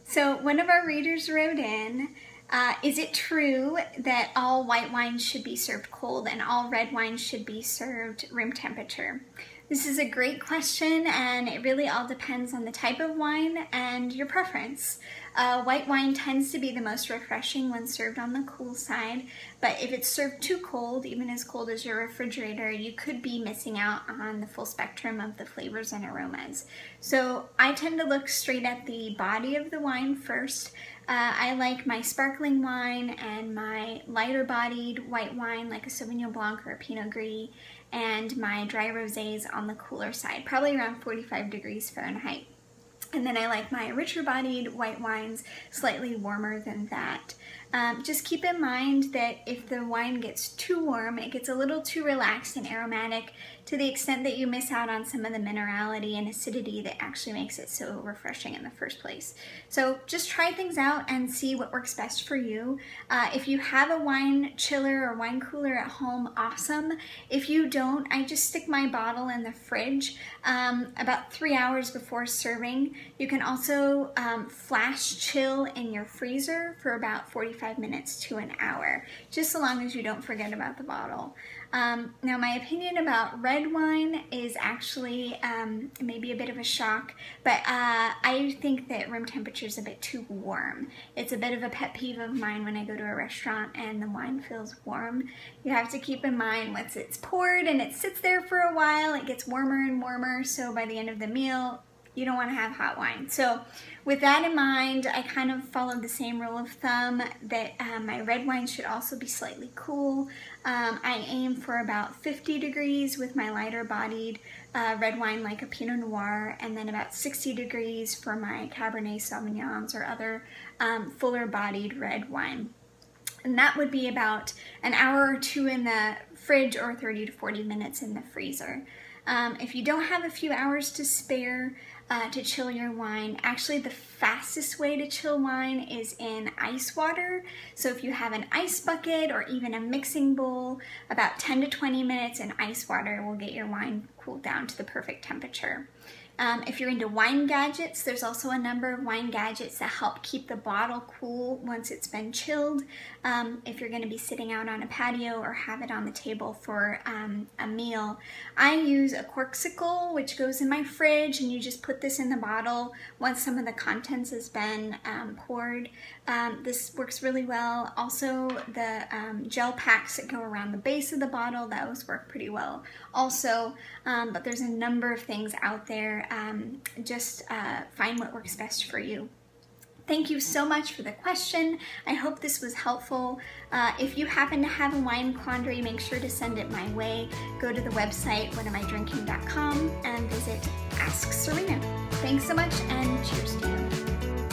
So one of our readers wrote in, is it true that all white wines should be served cold and all red wines should be served room temperature? This is a great question, and it really all depends on the type of wine and your preference. White wine tends to be the most refreshing when served on the cool side, but if it's served too cold, even as cold as your refrigerator, you could be missing out on the full spectrum of the flavors and aromas. So I tend to look straight at the body of the wine first. I like my sparkling wine and my lighter bodied white wine like a Sauvignon Blanc or a Pinot Gris, and my dry rosés on the cooler side, probably around 45 degrees Fahrenheit. And then I like my richer bodied white wines slightly warmer than that. Just keep in mind that if the wine gets too warm, it gets a little too relaxed and aromatic to the extent that you miss out on some of the minerality and acidity that actually makes it so refreshing in the first place. So just try things out and see what works best for you. If you have a wine chiller or wine cooler at home, awesome. If you don't, I just stick my bottle in the fridge about 3 hours before serving. You can also flash chill in your freezer for about 45 minutes to an hour, just so long as you don't forget about the bottle. Now my opinion about red wine is actually maybe a bit of a shock, but I think that room temperature is a bit too warm. It's a bit of a pet peeve of mine when I go to a restaurant and the wine feels warm. You have to keep in mind once it's poured and it sits there for a while, it gets warmer and warmer, so by the end of the meal, you don't want to have hot wine. So with that in mind, I kind of follow the same rule of thumb that my red wine should also be slightly cool. I aim for about 50 degrees with my lighter bodied red wine like a Pinot Noir, and then about 60 degrees for my Cabernet Sauvignons or other fuller bodied red wine. And that would be about an hour or two in the fridge or 30 to 40 minutes in the freezer. If you don't have a few hours to spare to chill your wine, actually the fastest way to chill wine is in ice water. So if you have an ice bucket or even a mixing bowl, about 10 to 20 minutes in ice water will get your wine cooled down to the perfect temperature. If you're into wine gadgets, there's also a number of wine gadgets that help keep the bottle cool once it's been chilled. If you're going to be sitting out on a patio or have it on the table for a meal, I use a corksicle, which goes in my fridge, and you just put this in the bottle once some of the contents has been poured. This works really well. Also, the gel packs that go around the base of the bottle, those work pretty well also, but there's a number of things out there. Just find what works best for you. Thank you so much for the question. I hope this was helpful. If you happen to have a wine quandary, make sure to send it my way. Go to the website, whatamidrinking.com, and visit Ask Serena. Thanks so much, and cheers to you.